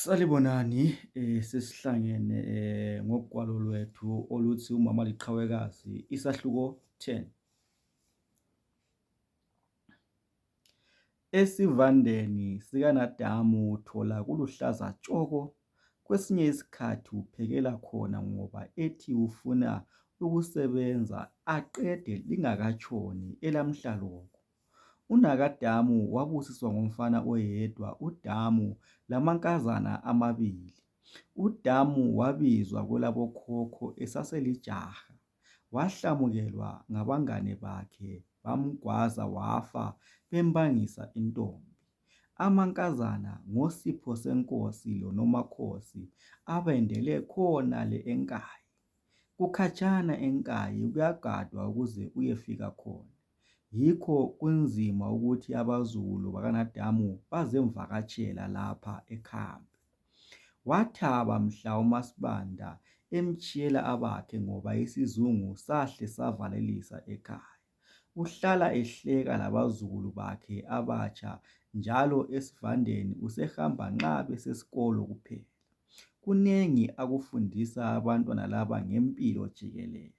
Salibonani, sesihlangene ngogwalo lwethu oluthi uMama Liqhawekazi isahluko 10. Esivandeni sikaNadamu uthola kuluhlaza tshoko, kwesinye isikhathi uphekela khona ngoba ethi ufuna ukusebenza aqede lingakatshoni elamhlalokho. UNakadamu wabusiswa ngumfana oyedwa uDamu lamankazana amabili. UDamu wabizwa kwelabokhokho esaselijaha, wahlamukelwa ngabangane bakhe bamgwaza wafa bembangisa intombi. Amankazana ngoSipho Senkosi loNomakhosi abendele khonale eNkayi. Kukhatshana eNkayi kuyagadwa ukuze uyefika khona. Yikho kunzima ukuthi abazukulu bakaNadamu bazemvakatshela lapha eKhambi. Wathaba mhla uMasibanda emtshiyela abakhe ngoba isizungu sahle savalelisa ekhaya. Uhlala ehleka labazukulu bakhe abatsha njalo esivandeni usehamba nxa besesikolo kuphela. Kunengi akufundisa abantwana laba ngempilo jikelele.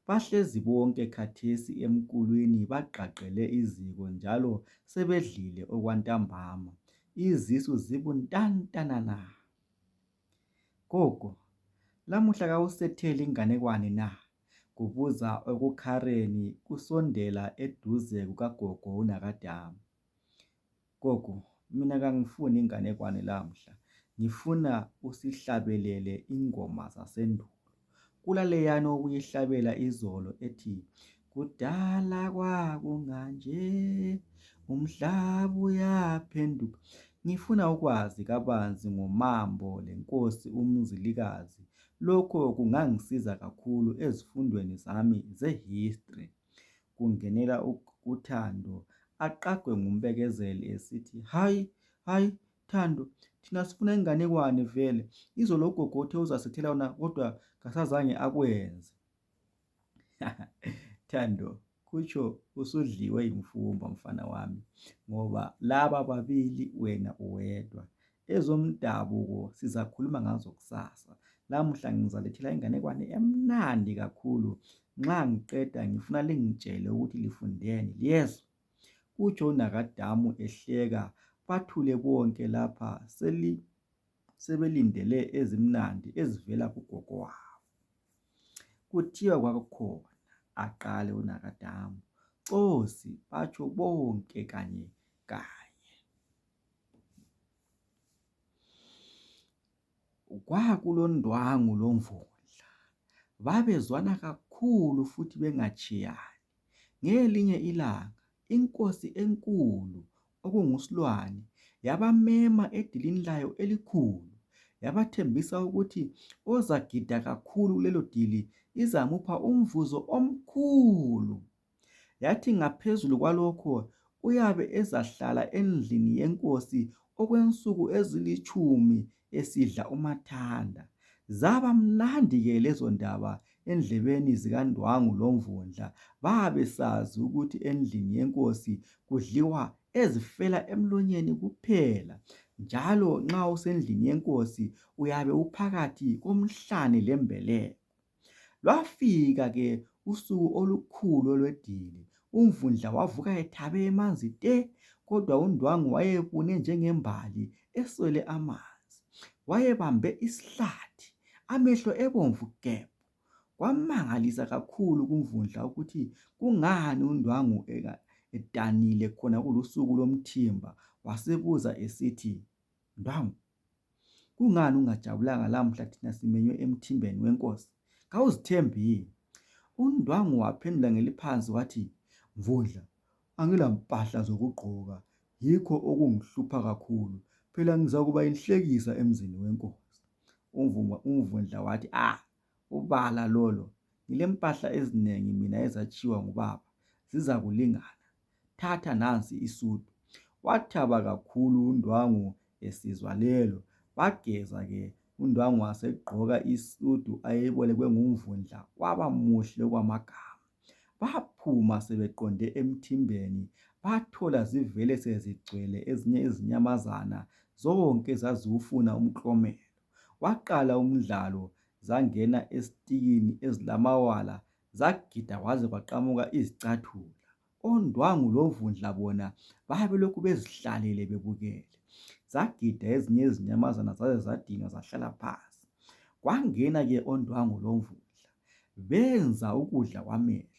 Bahlezi bonke khathesi emkulwini bagqagqele iziko njalo sebedlile okwantambama. Izisu zibuntantanana. Gogo, lamuhla kawusetheli inganekwane na? Kubuza ekukhareni kusondela eduze kukagogo uNakadamu. Gogo, mina kangifuni inganekwane lamhla. Ngifuna usihlabelele ingoma zasendulo. Kulaleyana okuyihlabela izolo ethi kudala kwakunganje umhlaba uyaphenduka. Ngifuna ukwazi kabanzi ngoMambo leNkosi uMzilikazi. Lokho kungangisiza kakhulu ezifundweni zami zehistory. Kungenela uThando aqagwe ngumbekezeli esithi hayi Thando, thina sifuna inganekwane vele. Izolo ugogo uthe uzasithela wona kodwa kasazange akwenze. Thando, kutsho usudliwe imfumba mfana wami, ngoba laba babili wena uwedwa. Ezomdabuko sizakhuluma ngazo kusasa. Lamuhla ngizalethela inganekwane emnandi kakhulu. Nxa ngiqeda ngifuna lingitshele ukuthi lifundeni, liyezwa? Utsho uNakadamu ehleka. Bathule bonke lapha sebelindele ezimnandi ezivela kugogo wabo. Kuthiwa kwakukhona aqale uNakadamu, Xosi batsho bonke kanye kanye. Kwakulondwangu loMvundla, babezwana kakhulu futhi bengatshiyani. Ngelinye ilanga inkosi enkulu okunguSilwane yabamema edilini layo elikhulu, yabathembisa ukuthi ozagida kakhulu kulelo dili izamupha umvuzo omkhulu. Yathi ngaphezulu kwalokho uyabe ezahlala endlini yenkosi okwensuku ezilitshumi esidla umathanda. Zaba mnandi ke lezo ndaba endlebeni zikaNdwangu loMvundla. Babesazi ukuthi endlini yenkosi kudliwa ezifela emlonyeni kuphela, njalo nxa usendlini yenkosi uyabe uphakathi komhlane lembeleko. Lwafika ke usuku olukhulu olwedili. UMvundla wavuka ethabe emanzi te, kodwa uNdwangu wayebune njengembali eswele amanzi. Wayebambe isihlathi, amehlo ebomvu gebhu. Kwamangalisa kakhulu kuMvundla ukuthi kungani uNdwangu edanile khona kulusuku lomthimba. Wasebuza esithi, Ndwangu, kungani ungajabulanga lamhla thina simenywe emthimbeni wenkosi? Kawuzithembi yini? UNdwangu waphendula ngeliphansi wathi, Mvundla, angilampahla zokugqoka, yikho okungihlupha kakhulu. Phela ngizakuba inhlekisa emzini wenkosi. UMvundla wathi, ubala lolo, ngilempahla ezinengi mina ezatshiwa ngubaba, zizakulingana. Thatha nansi isudu. Wathaba kakhulu uNdwangu esizwa lelo. Bageza ke uNdwangu wasegqoka isudu ayeyibolekwe nguMvundla, waba muhle okwamagama. Baphuma sebeqonde emthimbeni, bathola zivele sezigcwele ezinye izinyamazana zonke zaziwufuna umklomelo. Waqala umdlalo, zangena esitikini ezilamawala, zagida kwaze kwaqhamuka izicathulo. ONdwangu lomvundla bona babelokhu bezihlalele bebukele. Zagida ezinye izinyamazana zaze zadinwa zahlala phansi. Kwangena-ke ONdwangu lomvundla, benza ukudla kwamehlo.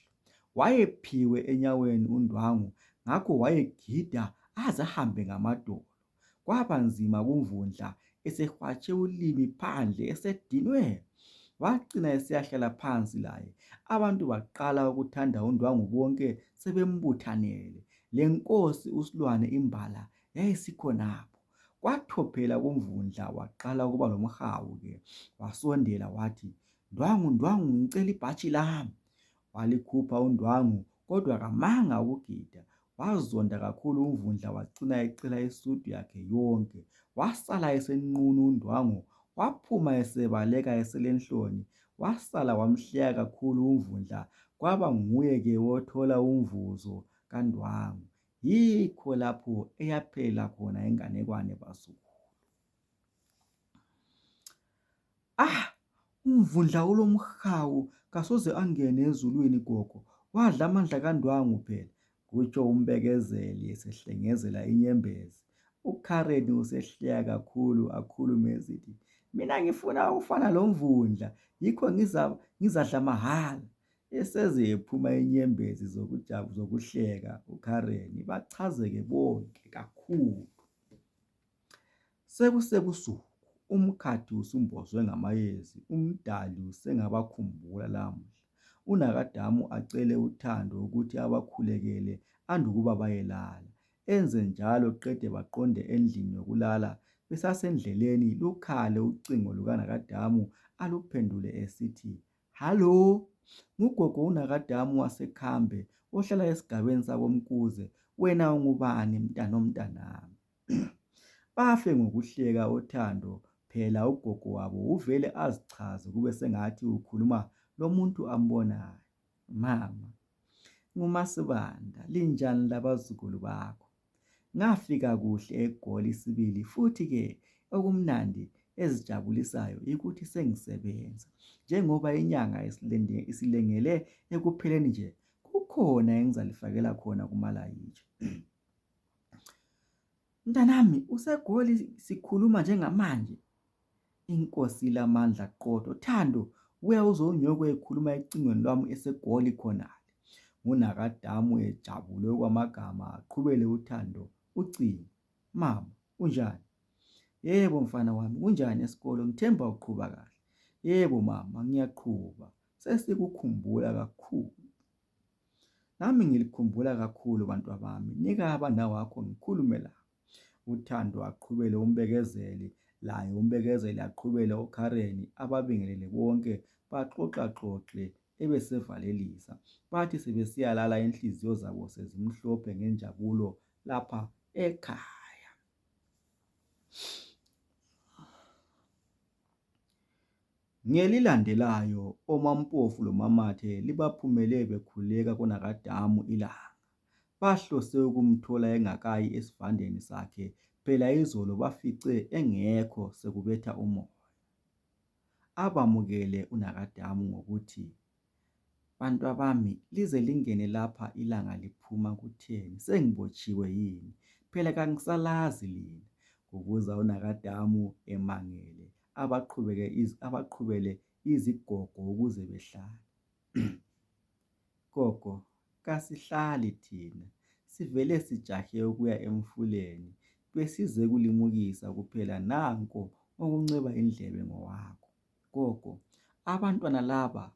Wayephiwe enyaweni uNdwangu, ngakho wayegida aze ahambe ngamadolo. Kwaba nzima kumvundla, esehwatshe ulimi phandle esedinwe. Wagcina esiyahlala phansi laye. Abantu baqala ukuthanda uNdwangu bonke sebembuthanele. Le nkosi uSilwane imbala yayisikhonapho. Kwathophela kumvundla, waqala ukuba lomhawu-ke. Wasondela wathi, "Ndwangu, Ndwangu, ngicela ibhatshi lami." Walikhupha uNdwangu, kodwa kamanga ukugida. Wazonda kakhulu umvundla, wagcina ecela isudu yakhe yonke. Wasala esenqunu uNdwangu, waphuma esebaleka eselenhloni. Wasala wamhleka kakhulu umvundla, kwaba nguye-ke wothola umvuzo kaNdwangu. Yikho lapho eyaphelela khona inganekwane basuku. Umvundla ulomhawu, kasoze angene ezulwini gogo. Wadla amandla kaNdwangu phela, kutsho umbekezeli esehlengezela inyembezi. UKaren usehleka kakhulu, akhulume esithi, "Mina ngifuna ukufana lo mvundla, yikho ngizadla mahhala." Eseze ephuma inyembezi zokuhleka uKaren, bachazeke bonke kakhulu. Sekusebusuku, umkhathi usumbozwe ngamayezi, umdali usengabakhumbula lamuhla. UNakadamu acele uThando ukuthi abakhulekele andukuba bayelala. Enze njalo qede baqonde endlini yokulala. Besasendleleni lukhale ucingo lukaNakadamu aluphendule esithi, "Hallo, ngugogo uNakadamu waseKhambe ohlala esigabeni sakoMkuze. Wena ungubani mntanomntanami?" Bafe ngokuhleka oThando, phela ugogo wabo uvele azichaze kube sengathi ukhuluma lomuntu ambonayo. "Mama, nguMasibanda, linjani labazukulu bakho? Ngafika kuhle eGoli sibili, futhi-ke okumnandi ezijabulisayo ukuthi sengisebenza. Njengoba inyanga isilengele ekupheleni nje, kukhona engizalifakela khona kumalayitshi." "Mntanami, useGoli sikhuluma njengamanje?" "Inkosi lamandla qotho, Thando, uya uzonyoko ekhuluma ecingweni lwami eseGoli khonale." UNakadamu ejabule okwamagama aqhubele uThando ucingo. "Mama, unjani?" "Yebo mfana wami, kunjani esikolo? Ngithemba uqhuba kahle." "Yebo mama, ngiyaqhuba. Sesikukhumbula kakhulu." "Nami ngilikhumbula kakhulu bantwabami. Nika abana wakho ngikhulume labo." uThando aqhubele umbekezeli, laye umbekezeli aqhubele uKaren, ababingelele bonke, baxoxaxoxe ebesevalelisa. Bathi sebesiyalala inhliziyo zabo sezimhlophe ngenjabulo lapha ekhaya. Ngelilandelayo, oMampofu loMamathe libaphumele bekhuleka kuNakadamu ilanga. Bahlose ukumthola engakayi esivandeni sakhe, phela izolo bafice engekho sekubetha umoya. Abamukele uNakadamu ngokuthi, "Bantwabami, lize lingene lapha ilanga liphuma kutheni? Sengibotshiwe yini? Phela kangisalazi lina." Kubuza uNakadamu emangele, abaqhubele izigogo ukuze behlale. "Gogo, kasihlali thina, sivele sijahe ukuya emfuleni. Besize kulimukisa kuphela, nanko okunceba indlebe ngowakho. Gogo, abantwana laba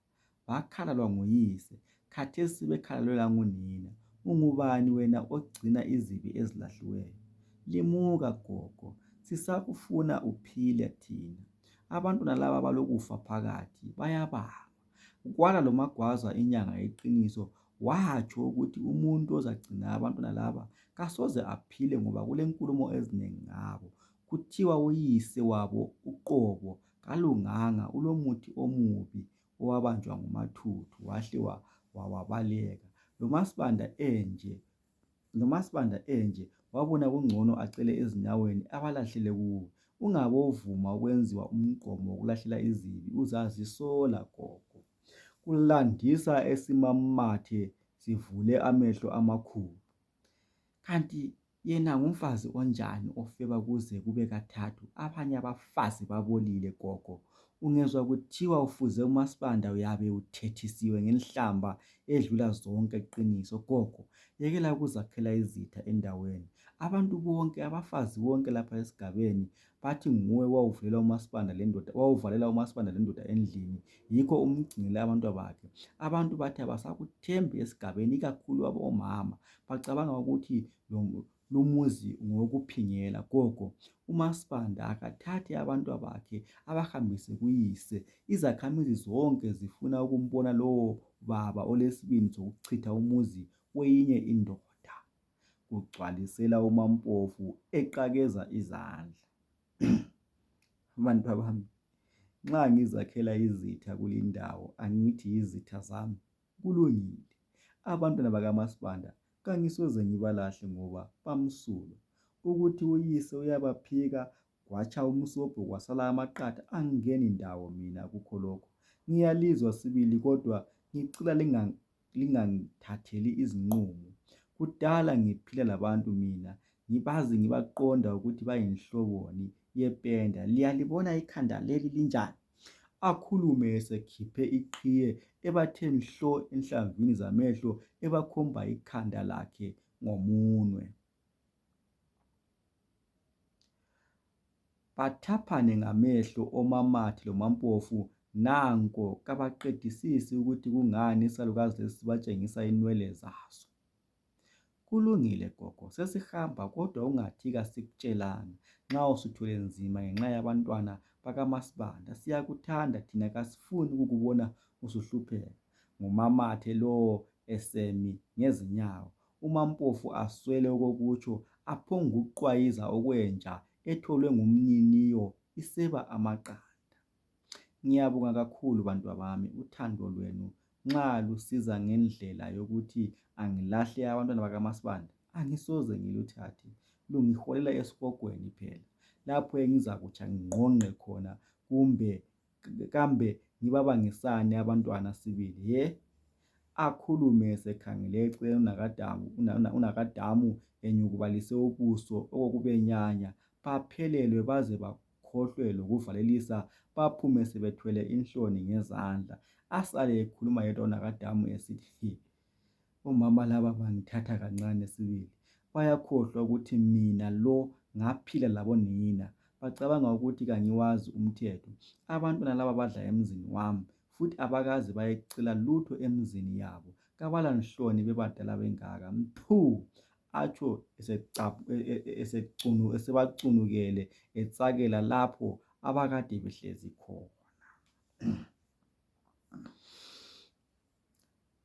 bakhalalwa nguyise, khathesi bekhalalelwa ngunina. Ungubani wena ogcina izibi ezilahliweyo? Limuka gogo, sisakufuna uphile thina. Abantwana laba balokufa phakathi, bayabanga." Kwala loMagwaza inyanga yeqiniso, watsho ukuthi umuntu ozagcina abantwana laba kasoze aphile ngoba kulenkulumo eziningi ngabo. Kuthiwa uyise wabo uqobo kalunganga, ulomuthi omubi owabanjwa ngumathuthu wahle wabaleka. Lo Masibanda enje wabona kungcono acele ezinyaweni abalahlele kuwo. Ungabovuma ukwenziwa umgqomo wokulahlela izibi, uzazisola gogo. Kulandisa esimamathe sivule amehlo amakhulu. Kanti yena ngumfazi onjani ofeba kuze kube kathathu? Abanye abafazi babolile gogo. Ungezwa kuthiwa ufuze umasipanda uyabe uthethisiwe ngenhlamba edlula zonke iqiniso gogo. Yekela ukuzakhela izitha endaweni. Abantu bonke, abafazi bonke lapha esigabeni bathi nguwe wawuvalela umasipanda lendoda endlini, yikho umgcinele abantwabakhe. Abantu bathi abasakuthembi esigabeni, ikakhulu abomama. Bacabanga ukuthi lumuzi ngowokuphingela gogo. uMaSibanda akathathe abantwabakhe abahambise kuyise. Izakhamizi zonke zifuna ukumbona lowo baba olesibindi sokuchitha umuzi wenye indoda. Kugcwalisela uMampofu eqakeza izandla. Bantwabami, nxa ngizakhela izitha kulindawo angithi yizitha zami, kulungile. Abantwana bakaMaSibanda kangisoze ngibalahle ngoba bamsulwa. Ukuthi uyise uyabaphika kwatsha umsobho kwasala amaqatha, angingeni ndawo mina kukho lokho. Ngiyalizwa sibili, kodwa ngicela lingangithatheli izinqumo. Kudala ngiphila labantu mina, ngibazi ngibaqonda ukuthi bayinhloboni yependa. Liyalibona ikhanda leli linjani? Akhulume esekhiphe iqhiye, ebathe nhlo enhlamvini zamehlo, ebakhomba ikhanda lakhe ngomunwe. Bathaphane ngamehlo oMamathi loMampofu. Nanko kabaqedisisi ukuthi kungani isalukazi lesi sibatshengisa inwele zaso. Kulungile gogo, sesihamba, kodwa ungathi kasikutshelanga. Nxa usuthwele nzima ngenxa yabantwana bakaMaSibanda, siyakuthanda thina, kasifuni ukukubona usuhlupheka. NguMamathe lowo esemi ngezinyawo. uMampofu aswele okokutsho, aphongukuqwayiza okwenja etholwe ngumniniyo iseba amaqanda. Ngiyabonga kakhulu bantwabami, uthando lwenu. Nxa lusiza ngendlela yokuthi angilahle abantwana bakaMaSibanda, angisoze ngiluthathe. Lungiholela esihogweni phela, lapho engizakutsha ngqongqe khona. Kambe ngibabangisani abantwana sibili? Akhulume esekhangele eceleni unakadamu enyukubalise ubuso okokubenyanya. Baphelelwe baze bakhohlwe lokuvalelisa, baphume sebethwele inhloni ngezandla. Asale ekhuluma yedwa unakadamu esithi, omama laba bangithatha kancane sibili. Bayakhohlwa ukuthi mina lo ngaphila labonina. Bacabanga ukuthi kangiwazi umthetho. Abantwana laba badla emzini wami, futhi abakaze bayecela lutho emzini yabo. Kabalanhloni bebadala bengaka. Mphu! Atsho esebacunukele etsakela lapho abakade behlezi khona.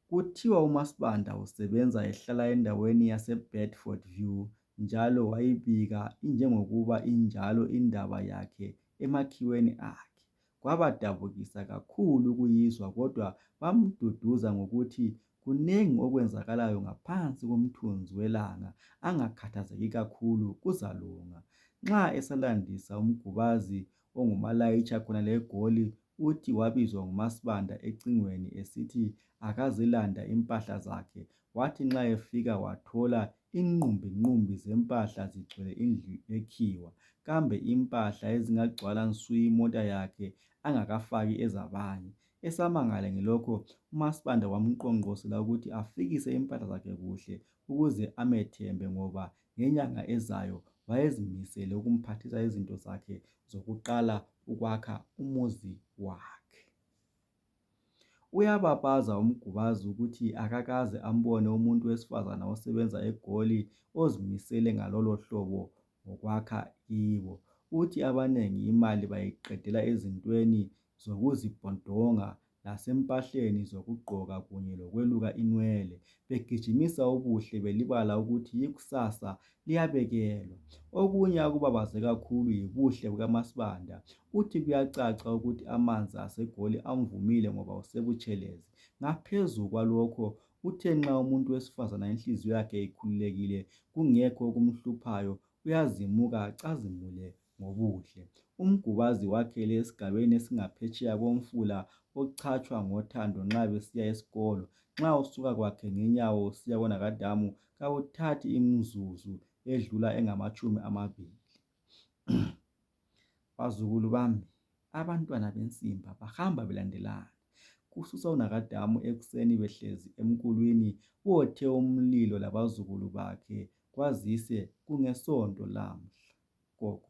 Kuthiwa uMaSibanda usebenza ehlala endaweni yaseBedfordview, njalo wayibika injengokuba injalo indaba yakhe emakhiweni akhe. Kwabadabukisa kakhulu ukuyizwa, kodwa bamduduza ngokuthi kunengi okwenzakalayo ngaphansi komthunzi welanga. Angakhathazeki kakhulu, kuzalunga. Nxa esalandisa umgubazi ongumalayitsha khonale eGoli, uthi wabizwa nguMaSibanda ecingweni esithi akazilanda impahla zakhe. Wathi nxa efika wathola inqumbi zempahla zigcwele indlu ekhiwa. Kambe impahla ezingagcwala nsu imota yakhe angakafaki ezabanye. Esamangala ngelokho, uMaSibanda wamqonqosela ukuthi afikise impahla zakhe kuhle ukuze amethembe, ngoba ngenyanga ezayo wayezimisele ukumphathisa izinto zakhe zokuqala ukwakha umuzi wakhe. Uyababaza umgubazi ukuthi akakaze ambone umuntu wesifazana osebenza eGoli ozimisele ngalolo hlobo ngokwakha kibo. Uthi abanengi imali bayiqedela ezintweni zokuzibhodonga lasempahleni zokugqoka kunye lokweluka inwele, begijimisa ubuhle belibala ukuthi ikusasa liyabekelwa. Okunye akubabaze kakhulu yibuhle bukaMaSibanda. Uthi kuyacaca ukuthi amanzi aseGoli amvumile ngoba usebutshelezi. Ngaphezu kwalokho, Uthe nxa umuntu wesifazana inhliziyo yakhe ikhululekile kungekho okumhluphayo uyazimuka acazimule ngobuhle. Umgubazi wakhele esigabeni esingaphetsheya komfula ochatshwa ngothando nxa besiya esikolo. Nxa usuka kwakhe ngenyawo usiya konakadamu kawuthathi imizuzu edlula engamatshumi 20. Bazukulu bami, abantwana bensimba bahamba belandelana. Kususa unakadamu ekuseni behlezi emkulwini wothe umlilo labazukulu bakhe kwazise kungeSonto lamhla. Gogo,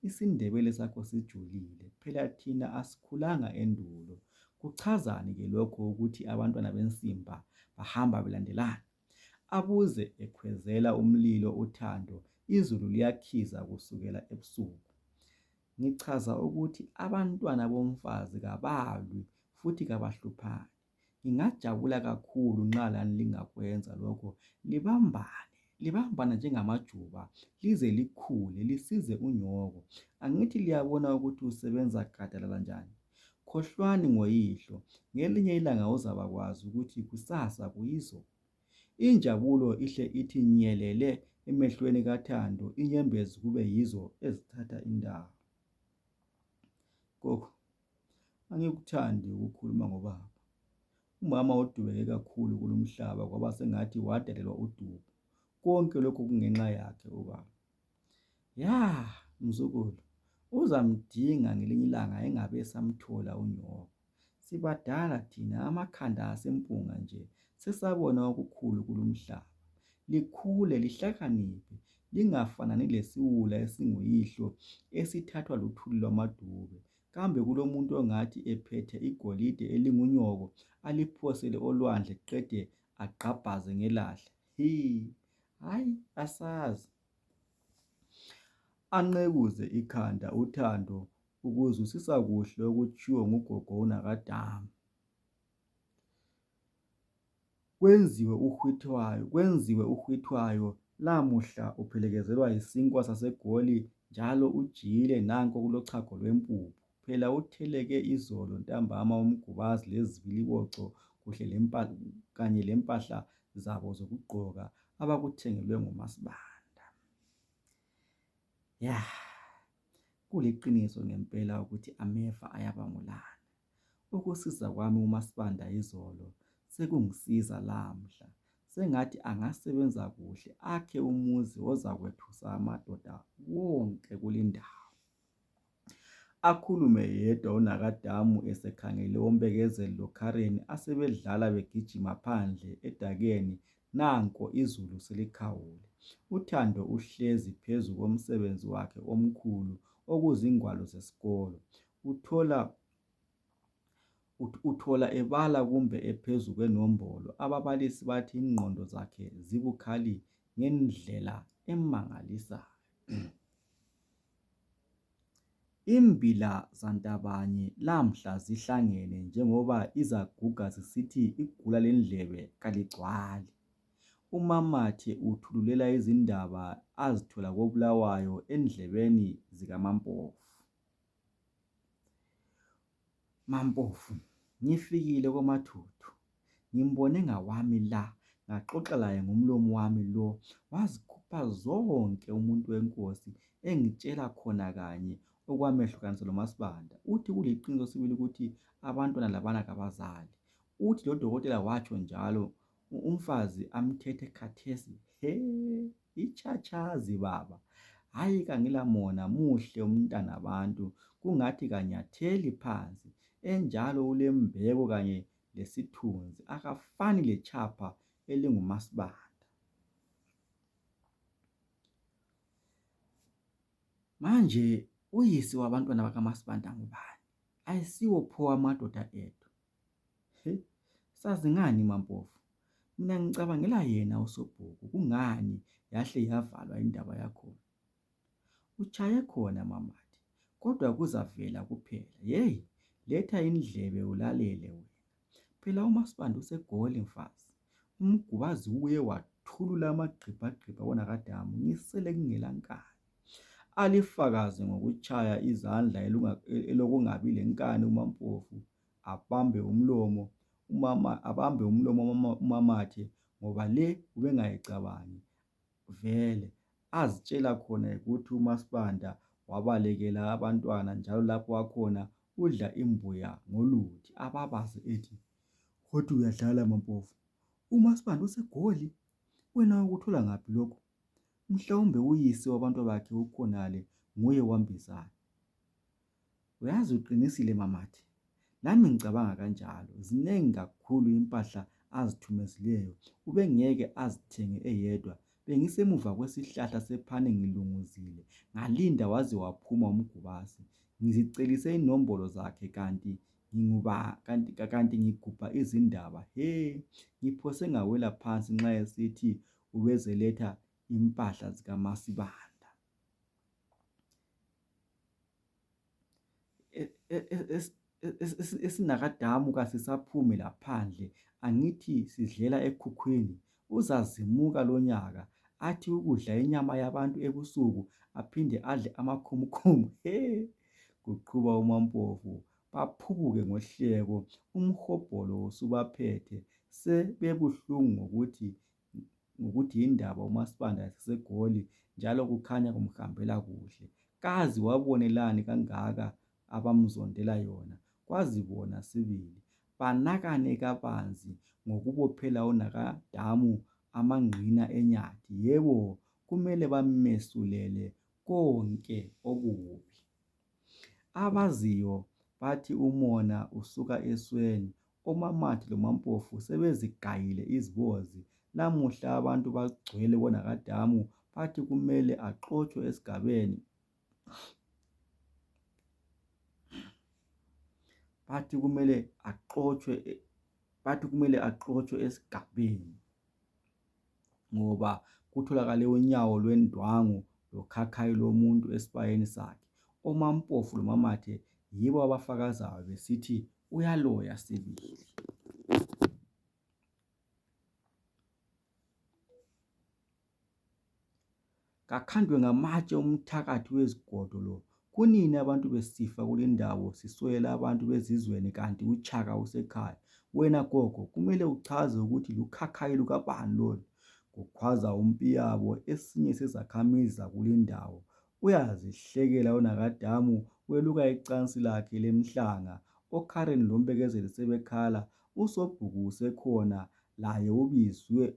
isiNdebele sakho sijulile, phela thina asikhulanga endulo. Kuchazani ke lokho ukuthi abantwana bensimba bahamba belandelana? Abuze ekhwezela umlilo uthando, izulu liyakhiza kusukela ebusuku. Ngichaza ukuthi abantwana bomfazi kabalwi futhi kabahluphani. Ngingajabula kakhulu nxa lani lingakwenza lokho, libambane njengamajuba lize likhule lisize unyoko. Angithi liyabona ukuthi usebenza gadalala njani? Khohlwani ngoyihlo, ngelinye ilanga uzabakwazi ukuthi kusasa kuyizolo. Injabulo ihle ithi nyelele emehlweni kaThando, inyembezi kube yizo ezithatha indawo. Gogo, angikuthandi ukukhuluma ngobaba. Umama udubeke kakhulu kulumhlaba kwaba sengathi wadalelwa udubo. Konke lokhu kungenxa yakhe ubaba. Mzukulu, uzamdinga ngelinye ilanga engabe samthola unyoko. Sibadala thina, amakhanda asempunga nje, sesabona okukhulu kulumhlaba. Likhule lihlakaniphe, lingafanani lesiwula esinguyihlo esithathwa luthuli lwamadube. Kambe kulomuntu ongathi ephethe igolide elingunyoko aliphosele olwandle qede agqabhaze ngelahle? Hayi, asazi. Anqekuze ikhanda uthando ukuzwisisa kuhle okutshiwo ngugogo unakadamu. Kwenziwe uhwithwayo, lamuhla uphelekezelwa yisinkwa saseGoli njalo ujiyile nanko kulochago lwempuphu. Phela utheleke izolo ntambama umgubazi lezibiliboco kuhle kanye lempahla zabo zokugqoka abakuthengelwe nguMasibanda. Kuliqiniso ngempela ukuthi ameva ayabangulana. Ukusiza kwami uMasibanda izolo sekungisiza lamhla. Sengathi angasebenza kuhle akhe umuzi ozakwethusa amadoda wonke kulindawo. Akhulume yedwa unakadamu esekhangele oMbekezeli loKaren asebedlala begijima phandle edakeni. Nanko izulu selikhawule. Uthando uhlezi phezu komsebenzi wakhe omkhulu okuzingwalo zesikolo. Uthola ebala kumbe ephezu kwenombolo. Ababalisi bathi ingqondo zakhe zibukhali ngendlela emangalisayo. Imbila zantabanye lamhla zihlangene njengoba izaguga zisithi igula lendlebe kaligcwali. UMamathe uthululela izindaba azithola koBulawayo endlebeni zikaMampofu. Mampofu, ngifikile koMathuthu. Ngimbone ngawami la, ngaxoxa laye ngomlomo wami lo, wazikhupha zonke umuntu wenkosi engitshela khona kanye okwamehlukanisa loMasibanda. Uthi kuliqiniso sibili ukuthi abantwana labana kabazali. Uthi lodokotela watsho njalo umfazi amthethe khathesi. Ichachazi baba. Hayi kangilamona, muhle umntana abantu, kungathi kanyatheli phansi. Enjalo ulembeko kanye lesithunzi, akafani lechapha elinguMasibanda. Manje uyise wabantwana bakaMasibanda ngubani? Ayisiwo pho amadoda ethu? Sazi ngani Mampofu? Mina ngicabangela yena uSobhuku. Kungani yahle yavalwa indaba yakhona? Uchaye khona Mamathi, kodwa kuzavela kuphela. Letha indlebe ulalele wena. Phela uMasibanda useGoli mfazi. Umgubazi uye wathulula amagqibhagqibha konakadamu ngisele kungelankani. Alifakaze ngokuchaya izandla elokungabi lenkani uMampofu abambe umlomo umama abambe umlomo umamathe ngoba le ubengayicabangi. Vele azitshela khona ukuthi uMaSibanda wabalekela abantwana njalo lapho wakhona udla imbuya ngoluthi. Ababaze ethi, "Kodwa uyadlala Mampofu, uMaSibanda useGoli, wena ukuthola ngaphi lokho? Mhlawumbe uyise wabantwabakhe ukhonale nguye owambizayo." Uyazi uqinisile mamathi, nami ngicabanga kanjalo. Ziningi kakhulu impahla azithumezileyo, ubengeke azithenge eyedwa. Bengisemuva kwesihlahla sephane ngilunguzile, ngalinda waze waphuma umgubasi. Ngizicelise inombolo zakhe kanti ngigubha izindaba. Ngiphose ngawela phansi nxa esithi ubezeletha impahla zikaMaSibanda. Esinakadamu kasisaphume laphandle, angithi sidlela ekhukhwini. Uzazimuka lonyaka, athi ukudla inyama yabantu ebusuku, aphinde adle amakhumukhumu. Kuqhuba uMampofu, baphubuke ngohleko. Umhobholo usubaphethe, sebebuhlungu ngokuthi indaba uMaSibanda eseseGoli njalo kukhanya kumhambela kuhle. Kazi wabonelani kangaka abamzondela yona, kwazibona sibili. Banakane kabanzi ngokubophela uNakadamu amangqina enyathi. Yebo, kumele bamesulele konke okubi. Abaziyo bathi umona usuka esweni. OMamathe loMampofu sebezigayile izibozi. Namuhla abantu bagcwele koNakadamu bathi kumele axotshwe esigabeni. Bathi kumele axotshwe esigabeni ngoba kutholakale unyawo lwendwangu lokhakhayi lomuntu esibayeni sakhe. OMampofu loMamathe yibo abafakazayo besithi uyaloya sibili. Kakhandwe ngamatshe umthakathi wezigodo lo. Kunini abantu besifa kulindawo siswela abantu bezizweni kanti uChaka usekhaya? Wena gogo, kumele uchaze ukuthi lukhakhayi lukabani lolu. Kukhwaza uMpiyabo, esinye sezakhamizi zakulindawo. Uyazihlekela uNakadamu, weluka icansi lakhe lemhlanga. OKaren loMbekezeli sebekhala. USobhuku usekhona, laye ubiziwe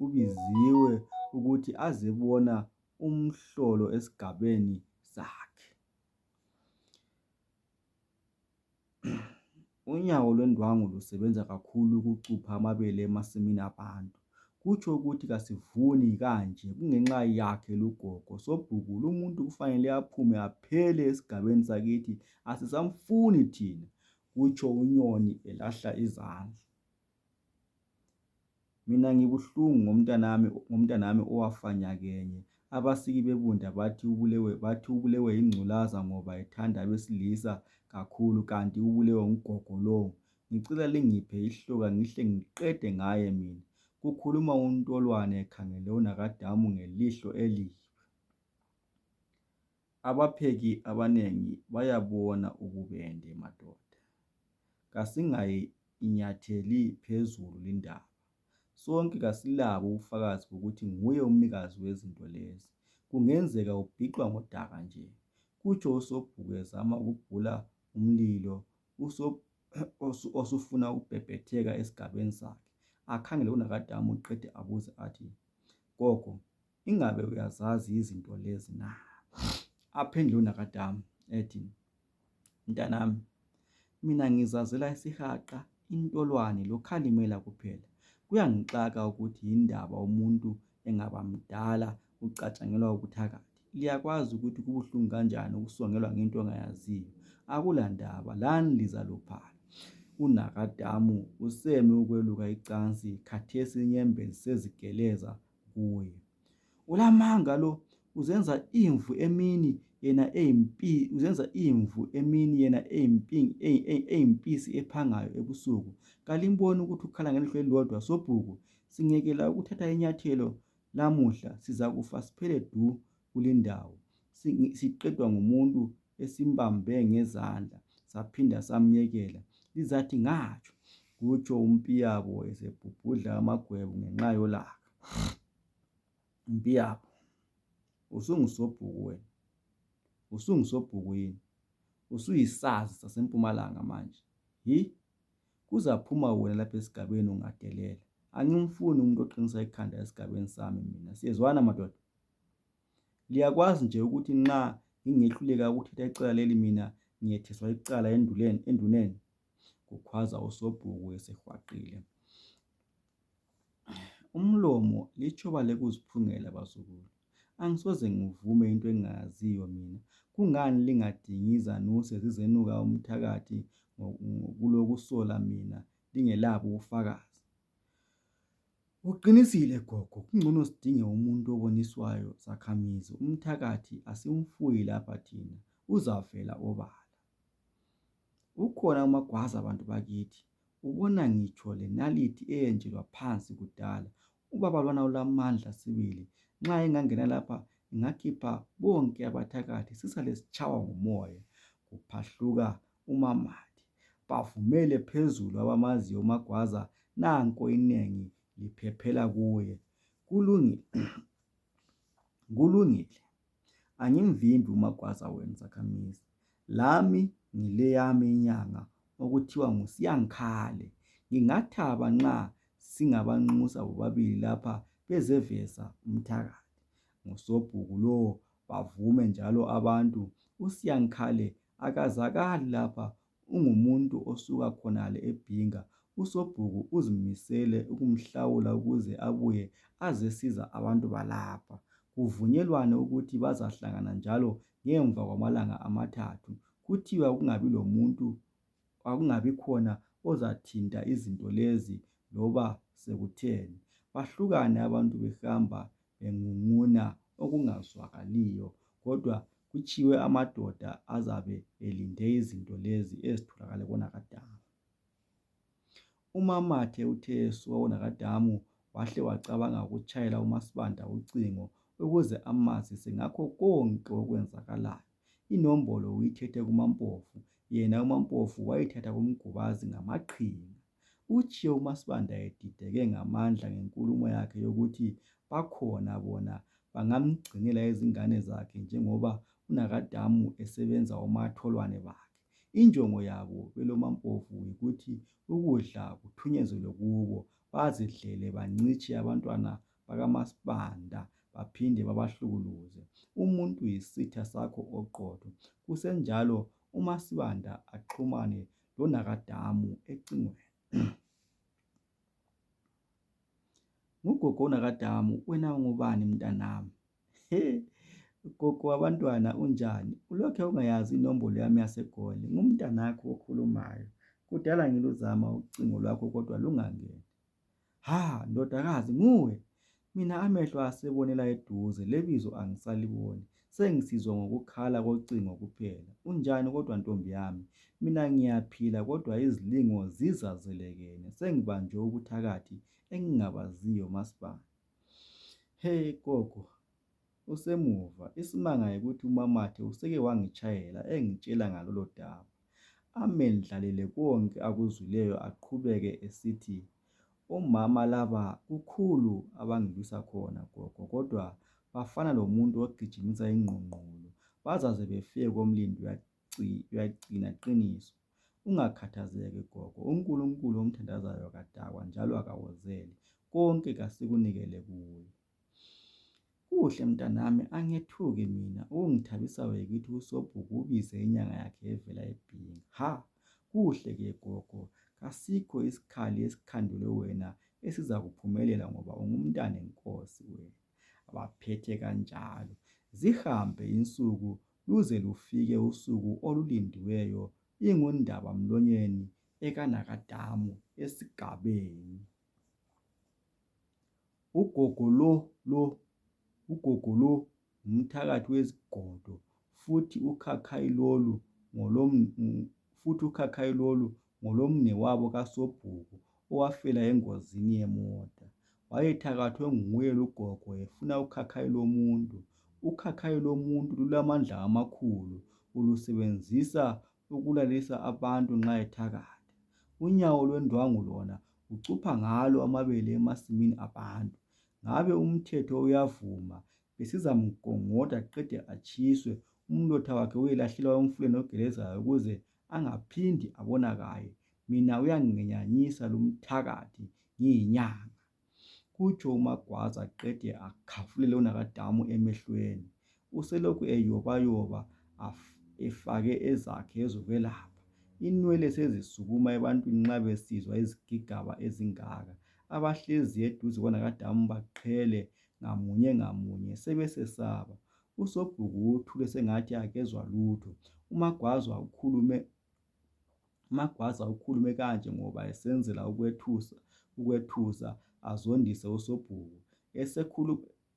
ukuthi azebona umhlolo esigabeni sakhe. Unyawo lwendwangu lusebenza kakhulu ukucupha amabele emasimini abantu. Kutsho ukuthi kasivuni kanje kungenxa yakhe lugogo. Sobhuku lumuntu kufanele aphume aphele esigabeni sakithi, asisamfuni thina, kutsho uNyoni elahla izandla. Mina ngibuhlungu ngomntanami owafa nyakenye. Abasiki bebunda bathi ubulewe yingculaza ngoba ethanda abesilisa kakhulu, kanti ubulewe ngugogo lowo. Ngicela lingiphe ihloka ngihle ngiqede ngaye mina. Kukhuluma uNtolwane ekhangele uNakadamu ngelihlo elibi. Abapheki abanengi bayabona ububende madoda. Kasingayinyatheli phezulu lindaba. Sonke kasilabo ubufakazi bokuthi nguye umnikazi wezinto lezi. Kungenzeka ubhiqwa ngodaka nje. Kutsho uSobhuku ezama ukubhula umlilo osufuna ukubhebhetheka esigabeni sakhe. Akhangele uNakadamu uqede abuze athi, "Gogo, ingabe uyazazi izinto lezi na?" Aphendule uNakadamu ethi, "Mntanami, mina ngizazela isihaqa, intolwane loKhalimela kuphela. Kuyangixaka ukuthi yindaba umuntu engaba mdala ucatshangelwa ubuthakathi. Liyakwazi ukuthi kubuhlungu kanjani ukusongelwa ngento ongayaziyo. Akulandaba, lani lizaluphala." uNakadamu useme ukweluka icansi, khathesi inyembezi sezigeleza kuye. "Ulamanga lo, uzenza imvu emini yena eyimpisi ephangayo ebusuku. Kalimboni ukuthi ukhala ngelihlo elilodwa? Sobhuku, singekela ukuthatha inyathelo lamuhla, sizakufa siphele du kulindawo, siqedwa ngumuntu esimbambe ngezandla saphinda samyekela. Lizathi ngatsho, kutsho uMpiyabo esebhubhudla amagwebu ngenxa yolaka. Mpiyabo, usungisobhuku wena, usungisobhuku yini? Usuyisazi saseMpumalanga manje. Kuzaphuma wena lapha esigabeni ungadelela. Angimfuni umuntu oqinisa ikhanda esigabeni sami mina. Siyezwana madoda? Liyakwazi nje ukuthi nxa ngingehluleka ukuthetha icala leli mina ngiyetheswa icala enduneni. Kukhwaza usobhuku esehwaqile. Umlomo lichoba lekuziphungela bazukulu. Angisoze ngivume into engingayaziyo mina. Kungani lingadingi izanuse zizenuka umthakathi ngokulokusola mina lingelabo ubufakazi? Uqinisile gogo, kungcono sidinge umuntu oboniswayo zakhamizi. Umthakathi asimfuyi lapha thina, uzavela obala. Ukhona umagwaza abantu bakithi. Ubona ngitsho lenalithi eyenjelwa phansi kudala. Ubaba lwana ulamandla sibili. Nxa engangena lapha ingakhipha bonke abathakathi sisale sitshawa ngumoya. Kuphahluka uMamati. Bavumele phezulu abamaziyo umagwaza, nanko inengi liphephela kuye. Kulungile. Angimvimbi umagwaza wena zakhamizi. Lami ngileyami inyanga okuthiwa nguSiyankhale. Ngingathaba nxa singabanxusa bobabili lapha bezeveza umthakathi. Ngosobhuku lowo bavume njalo abantu. USiyankhale akazakali lapha, ungumuntu osuka khonale eBhinga. Usobhuku uzimisele ukumhlawula ukuze abuye azesiza abantu balapha. Kuvunyelwane ukuthi bazahlangana njalo ngemva kwamalanga amathathu. Kuthiwa akungabi khona ozathinta izinto lezi loba sekutheni. Bahlukane abantu behamba bengunguna okungazwakaliyo, kodwa kutshiwe amadoda azabe elinde izinto lezi ezitholakale konakadamu. UMamathe uthe esuka konakadamu wahle wacabanga ukutshayela uMaSibanda ucingo ukuze amazise ngakho konke okwenzakalayo. Inombolo uyithethe kuMampofu, yena uMampofu wayithatha kuMgubazi ngamaqhinga. Utshiye uMaSibanda edideke ngamandla ngenkulumo yakhe yokuthi bakhona bona bangamgcinela izingane zakhe njengoba uNakadamu esebenza omatholwane bakhe. Injongo yabo beloMampofu yikuthi ukudla kuthunyezwe kubo, bazidlele bancitshe abantwana bakaMaSibanda baphinde babahlukuluze. Umuntu yisitha sakho oqotho. Kusenjalo uMaSibanda axhumane loNakadamu ecingweni. Ngugogo uNakadamu, wena ungubani mntanami? Gogo wabantwana unjani? Ulokhe ungayazi inombolo yami yaseGoli. Ngumntanakho okhulumayo. Kudala ngiluzama ucingo lwakho kodwa lungangeni. Ndodakazi nguwe? Mina amehlo asebonela eduze, lebizo angisaliboni. Sengisizwa ngokukhala kocingo kuphela. Unjani kodwa ntombi yami? Mina ngiyaphila kodwa izilingo zizazelekene. Sengibanjwe ubuthakathi engingabaziyo Masibanda. Gogo, usemuva. Isimanga yikuthi uMamathe useke wangitshayela engitshela ngalolo daba. Amendlalele konke akuzwileyo aqhubeke esithi, omama laba kukhulu abangilwisa khona gogo, kodwa bafana lomuntu ogijimisa ingqongqolo. Bazaze befike komlindi uyagcina qiniso. Ungakhathazeki gogo, uNkulunkulu omthandazayo akadakwa njalo akawozeli. Konke kasikunikele kuye. Kuhle mntanami, angethuki mina. Ungithabisayo yikithi usobhuku ubize inyanga yakhe evela eBhinga. Kuhle ke gogo, kasikho isikhali esikhandelwe wena esiza kuphumelela ngoba ungumntana enkosi wena. Abaphethe kanjalo. Zihambe insuku luze lufike usuku olulindiweyo. Ingundaba mlonyeni ekaNakadamu esigabeni. Ugogo lo umthakathi wezigodo, futhi ukhakhayi lolu ngolomnewabo kaSobhuku owafela engozini yemota. Wayethakathwe nguye lugogo efuna ukhakhayi lomuntu. Ukhakhayi lomuntu lulamandla amakhulu, ulusebenzisa ukulalisa abantu nxa ethakatha. unyawo lwendwangu lona ucupha ngalo amabele emasimini abantu. Ngabe umthetho uyavuma, besizamgongoda aqede atshiswe, umlotha wakhe uyelahlelwa emfuleni ogelezayo ukuze angaphindi abonakale. Mina uyanginyanyisa lumthakathi ngiyinyanga," kutsho uMagwaza aqede akhafulele uNakadamu emehlweni. Uselokhu eyobayoba efake ezakhe ezokwelapha. Inwele sezisukuma ebantwini nxa besizwa izigigaba ezingaka. Abahlezi eduze kukaNakadamu baqhele ngamunye ngamunye sebesesaba. USobhuku uthule sengathi akezwa lutho. uMagwaza ukhulume kanje ngoba esenzela ukwethusa azondise uSobhuku.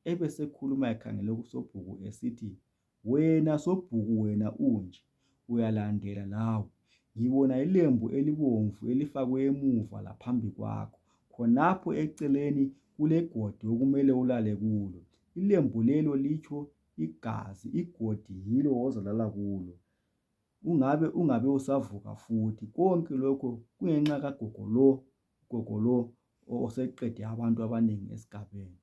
Ebesekhuluma ekhangele kuSobhuku esithi, "Wena Sobhuku, wena unje, uyalandela lawe. Ngibona ilembu elibomvu elifakwe emuva laphambi kwakho. Khonapho eceleni kulegodi okumele ulale kulo. Ilembu lelo litsho igazi, igodi yilo ozalala kulo. Ungabe usavuka futhi. Konke lokho kungenxa kagogo lo oseqede abantu abanengi esigabeni."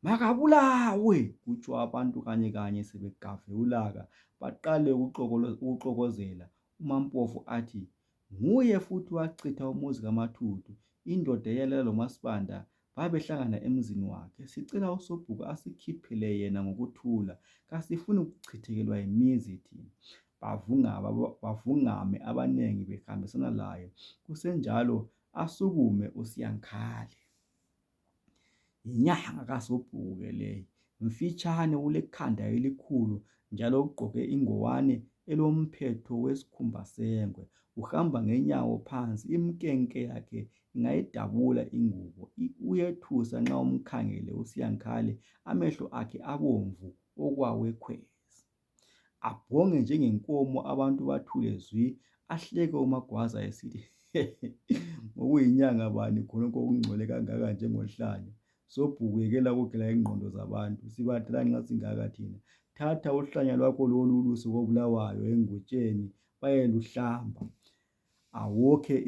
"Makabulawe!" kutsho abantu kanye kanye sebegave ulaka baqale ukuxokozela. uMampofu athi, "Nguye futhi owachitha umuzi kaMathuthu. Indoda eyalala loMaSibanda babehlangana emzini wakhe. Sicela uSobhuku asikhiphele yena ngokuthula. Kasifuni ukuchithekelwa yimizi thina." Bavungame abanengi behambisana laye. Kusenjalo asukume uSiyankhale. Yinyanga kaSobhuku ke leyi, mfitshane, ulekhanda elikhulu njalo ugqoke ingowane elomphetho wesikhumba sengwe. Uhamba ngenyawo phansi, imkenke yakhe ingayidabula ingubo. Uyethusa nxa umkhangele uSiyankhale, amehlo akhe abomvu okwawekhwezi. Abhonge njengenkomo, abantu bathule zwi. Ahleke uMagwaza esithi, "Ngokuyinyanga bani khonokho okungcwele kangaka njengohlanya? Sobhuku, yekela ukugela ingqondo zabantu. Sibadala nxa singaka thina. Thatha uhlanya lwakho lolu ulusi koBulawayo engutsheni bayeluhlamba. Awokhe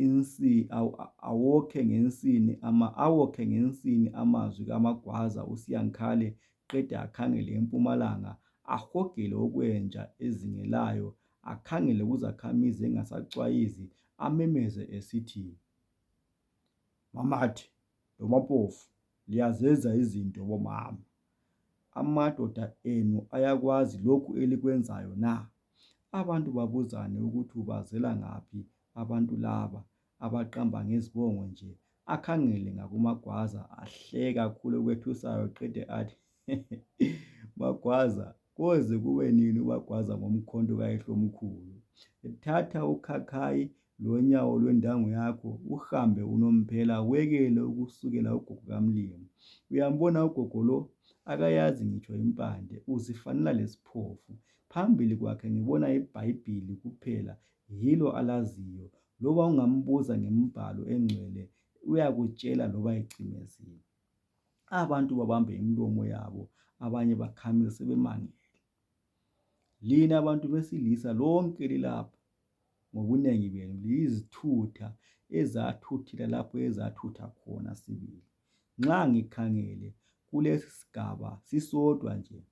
ngensini amazwi kaMagwaza uSiyankhale qede akhangele empumalanga, ahogele okwenja ezingelayo, akhangele kuzakhamizi engasacwayizi, amemeze esithi, "Mamathi loMampofu, liyazenza izinto bomama. Amadoda enu ayakwazi lokhu elikwenzayo na?" Abantu babuzane ukuthi bazela ngaphi abantu laba abaqamba ngezibongo nje. Akhangele ngakuMagwaza ahleka kakhulu okwethusayo qede athi, "Magwaza, koze kube nini uMagwaza ngomkhonto kayihlomkhulu? Thatha ukhakhayi lonyawo lwendangu yakho uhambe unomphela, wekele ukusukela ugogo kaMlimu. Uyambona ugogo lo? Akayazi ngitsho impande. Uzifanela lesiphofu. Phambili kwakhe ngibona iBhayibhili kuphela, yilo alaziyo. Loba ungambuza ngembhalo engcwele uyakutshela loba ecimezile." Abantu babambe imilomo yabo, abanye bakhamisa sebemangele. "Lina bantu besilisa lonke lilapha ngobunengi benu, liyizithutha ezathuthela lapho ezathutha khona sibili. Nxa ngikhangele kulesi sigaba sisodwa nje,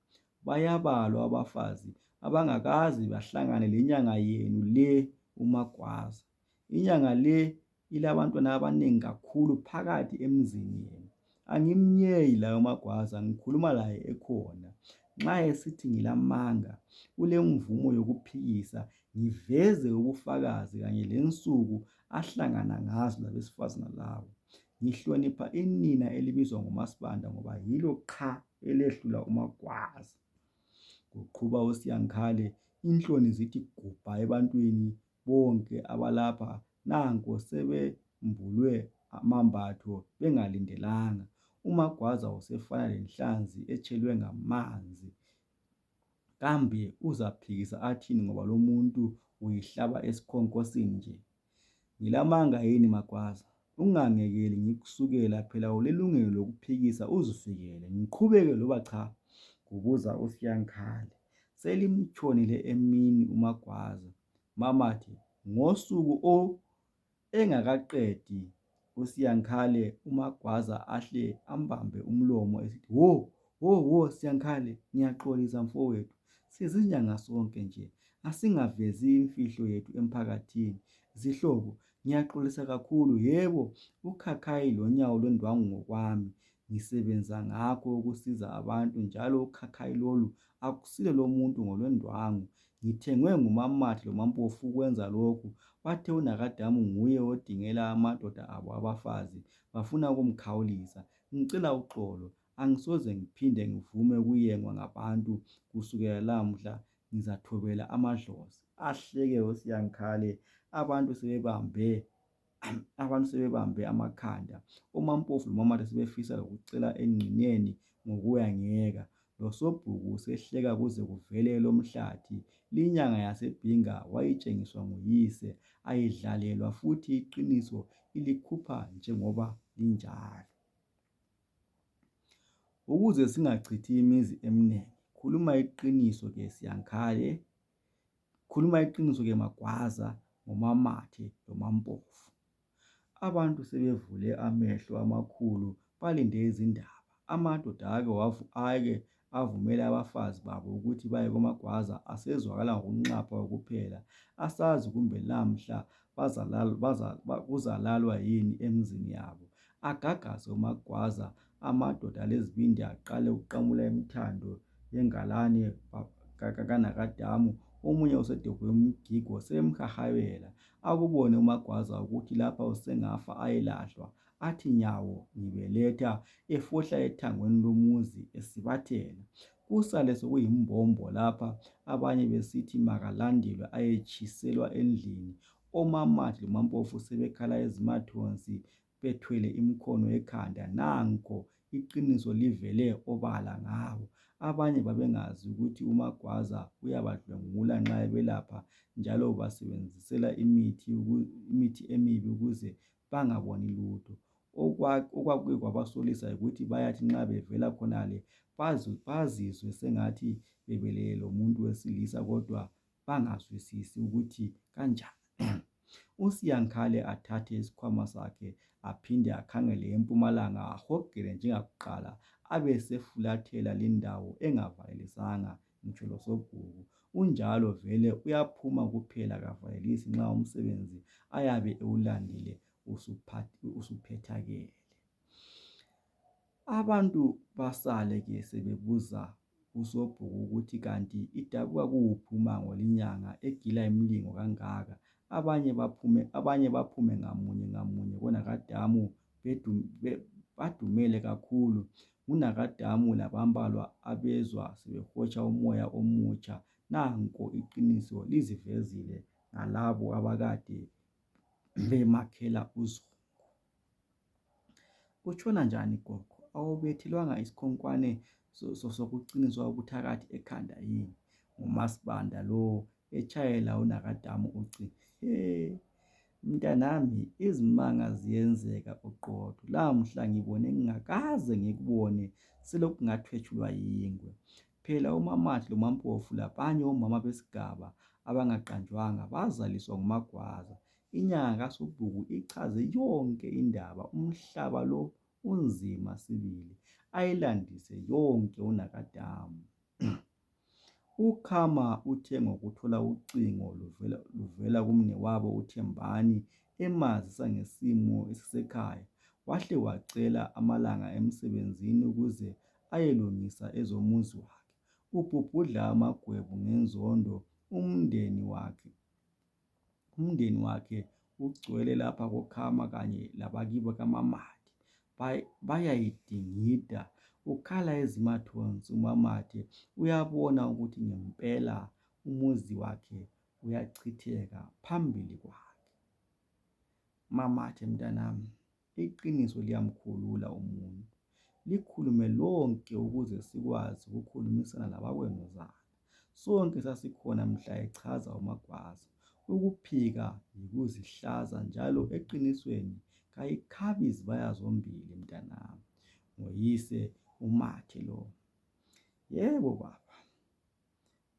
bayabalwa abafazi abangakazi bahlangane lenyanga yenu le uMagwaza. Inyanga le ilabantwana abanengi kakhulu phakathi emzini yenu. Angimnyeyi laye uMagwaza, ngikhuluma laye ekhona. Nxa esithi ngilamanga, ulemvumo yokuphikisa, ngiveze ubufakazi kanye lensuku ahlangana ngazo labesifazana labo. Ngihlonipha inina elibizwa ngoMaSibanda ngoba yilo qha elehlula uMagwaza." Kuqhuba uSiyankhale, inhloni zithi gubha ebantwini bonke abalapha. Nanko sebembulwe amambatho bengalindelanga. uMagwaza usefana lenhlanzi etshelwe ngamanzi. Kambe uzaphikisa athini ngoba lo muntu uyihlaba esikhonkosini nje? Ngilamanga yini Magwaza? Ungangekeli ngikusukela, phela ulelungelo lokuphikisa uzifikele. Ngiqhubeke loba cha? Kubuza uSiyankhale. Selimtshonile emini uMagwaza. Mamathi, ngosuku Engakaqedi uSiyankhale uMagwaza ahle ambambe umlomo esithi, wo Siyankhale, ngiyaxolisa mfowethu, sizinyanga sonke nje, asingavezi imfihlo yethu emphakathini. Zihlobo, ngiyaxolisa kakhulu. Yebo, uKhakhayi lonyawo lwendwangu ngokwami, ngisebenza ngakho ukusiza abantu, njalo uKhakhayi lolu akusilo lomuntu ngolwendwangu. Ngithengwe nguMaMathi loMampofu ukwenza lokhu. Bathe uNakadamu nguye odingela amadoda abo abafazi, bafuna ukumkhawulisa. Ngicela uxolo, angisoze ngiphinde ngivume ukuyengwa ngabantu. Kusukela lamhla ngizathobela amadlozi. Ahleke uSiyankhale, abantu sebebambe amakhanda. UMampofu noMaMathi sebefisa ukucela engqineni ngokuyangeka. Lo Sobhuku sehleka kuze kuvele lo Mhlathi. Linyanga yaseBhinga wayitshengiswa nguyise, ayidlalelwa futhi iqiniso ilikhupha njengoba linjalo. Ukuze singachithi imizi eminingi, khuluma iqiniso ke Siyankhale, khuluma iqiniso ke Magwaza ngoMaMathi noMampofu. Abantu sebevule amehlo amakhulu balinde izindaba. Amadoda ake avumela abafazi babo ukuthi baye kwaMagwaza asezwakala ngokunxapha kuphela. Asazi kumbe lamhla kuzalalwa yini emzini yabo. Agagaze uMagwaza, amadoda alezibindi aqale ukuqamula imithando yengalane kaNakadamu. Omunye usedobhe umgigo semhahayela. Akubone uMagwaza ukuthi lapha usengafa ayelahlwa. Athi nyawo ngibeletha, efohla ethangweni lomuzi esibathela. Kusale sokuyimbombo lapha, abanye besithi makalandelwe ayetshiselwa endlini. OMaMathi loMampofu sebekhala ezimathonsi bethwele imikhono ekhanda. Nanko iqiniso livele obala ngabo. Abanye babengazi ukuthi uMagwaza uyabadlwengula nxa ebelapha, njalo basebenzisela imithi emibi ukuze bangaboni lutho. Okwakuke kwabasolisa ukuthi bayathi nxa bevela khonale bazizwe sengathi bebelele lomuntu wesilisa, kodwa bangazwisisi ukuthi kanjani. USiyankhale athathe isikhwama sakhe aphinde akhangele empumalanga, ahogele njengakuqala, abesefulathela lindawo engavalelisanga ngitsho loSobhuku. Unjalo vele uyaphuma kuphela, kavalelisi nxa umsebenzi ayabe ewulandile usuphethakele. Abantu basale ke sebebuza uSobhuku ukuthi kanti idabuka kuwuphi umango linyanga egila imilingo kangaka. Abanye baphume ngamunye ngamunye koNakadamu badumele kakhulu. UNakadamu labambalwa abezwa sebehotsha umoya omutsha. Nanko iqiniso lizivezile ngalabo abakade bemakhela uzungu. Utshona njani gogo? Awubethelwanga isikhonkwane sokuqiniswa ubuthakathi ekhanda yini? NguMasibanda lo etshayela uNakadamu ucingo. Mntanami, izimanga ziyenzeka uqotho. Lamhla ngibone ngingakaze ngikubone selokhu ngathwetshulwa yingwe. Phela uMaMathi loMampofu labanye omama besigaba abangaqanjwanga bazaliswa nguMagwaza. Inyanga kaSobhuku ichaze yonke indaba. Umhlaba lo unzima sibili, ayilandise yonke uNakadamu. UKhama uthe ngokuthola ucingo luvela kumnewabo uThembani emazisa ngesimo esisekhaya, wahle wacela amalanga emsebenzini ukuze ayelungisa ezomuzi wakhe. Ubhubhudla amagwebu ngenzondo. Umndeni wakhe ugcwele lapha koKhama kanye labakibo kaMaMathi. Bayayidingida. Ukhala ezimathonsi uMaMathi. Uyabona ukuthi ngempela umuzi wakhe uyachitheka phambili kwakhe. Mamathi mntanami, iqiniso liyamkhulula umuntu. Likhulume lonke ukuze sikwazi ukukhulumisana labakwenuzana. Sonke sasikhona mhla echaza uMagwaza. Ukuphika yikuzihlaza, njalo eqinisweni kayikhabi izibaya zombili mntanami. Ngoyise uMathi lo. Yebo baba,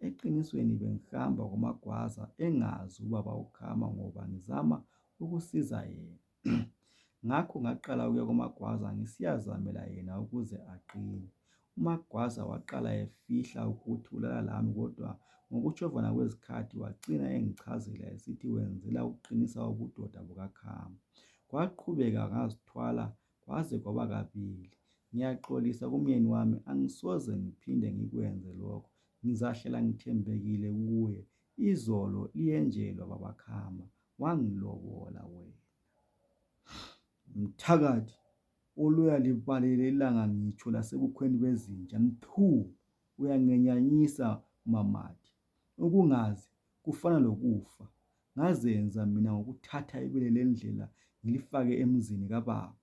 eqinisweni bengihamba kwaMagwaza engazi ubaba uKhama ngoba ngizama ukusiza yena. Ngakho ngaqala ukuya kuMagwaza ngisiyazamela yena ukuze aqine. uMagwaza waqala efihla ukuthi ulala lami kodwa ngokutshova kwezikhathi wagcina engichazela esithi wenzela ukuqinisa ubudoda bukaKhama. Kwaqhubeka ngazithwala kwaze kwaba kabili. Ngiyaxolisa kumyeni wami, angisoze ngiphinde ngikwenze lokho. Ngizahlala ngithembekile kuye. Izolo liyenjelwa babaKhama, wangilobola wena. Mthakathi oluya libalele ilanga ngitsho lasebukhweni bezinja. Mthu, uyangenyanyisa mamathi. Ukungazi kufana lokufa. Ngazenza mina ngokuthatha ibele lendlela ngilifake emzini kababa.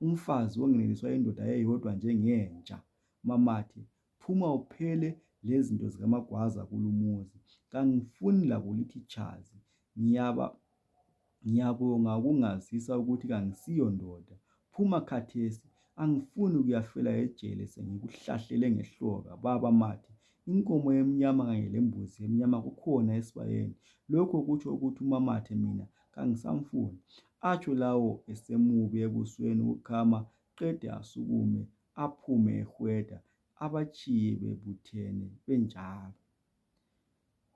Umfazi ongeneliswa indoda eyodwa njengenja. Mamathi, phuma uphele lezinto zikaMagwaza kulumuzi. Kangifuni lakulithi tshazi. Ngiyabonga ukungazisa ukuthi kangisiyo ndoda. Phuma khathesi, angifuni ukuyafela ejele sengikuhlahlele ngehloka. Baba mathi, inkomo emnyama kanye lembuzi emnyama kukhona esibayeni. Lokho kutsho ukuthi uMamathe mina kangisamfuni. Atsho lawo esemubi ebusweni uKhama qede asukume aphume ehweda abatshiye bebuthene benjalo.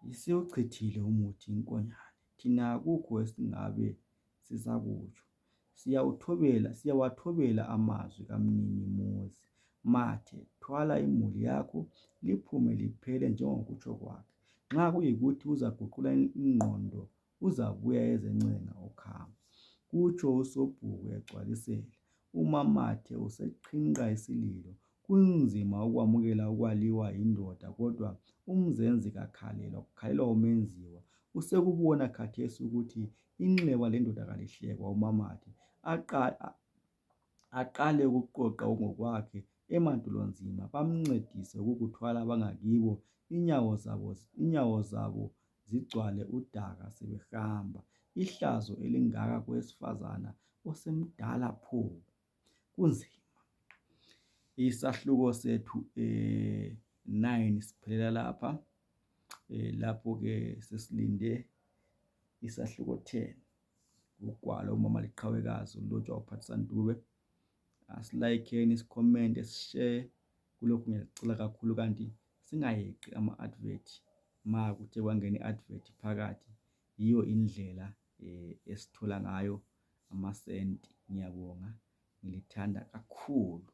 Isiwuchithile umuthi inkonyane. Thina akukho esingabe sisakutsho. Siyawathobela amazwi kamninimuzi. Mathe, thwala imuli yakho liphume liphele njengokutsho kwakhe. Nxa kuyikuthi uzaguqula ingqondo uzabuya ezencenga uKhama. Kutsho uSobhuku egcwalisela. uMamathe useqhinqa isililo. Kunzima ukwamukela ukwaliwa yindoda kodwa umzenzi kakhalelwa umenziwa. Usekubona khathesi ukuthi inxeba lendoda kalihlekwa. uMamathe aqale ukuqoqa ngokwakhe emantolonzima bamncedise ukukuthwala abangakibo. Inyawo zabo zigcwale udaka sebehamba. Ihlazo elingaka kowesifazana osemdala pho. Kunzima. Isahluko sethu 9 siphelela lapha. Lapho ke sesilinde isahluko 10. Ugwalo uMama Liqhawekazi ulotshwa uPhathisani Dube. Asilayikeni, sicommente, sishare. Kulokhu ngiyacela kakhulu kanti singayeqi ama-advert. Ma kuthe kwangena i-advert phakathi, yiyo indlela esithola ngayo amasenti. Ngiyabonga, ngilithanda kakhulu.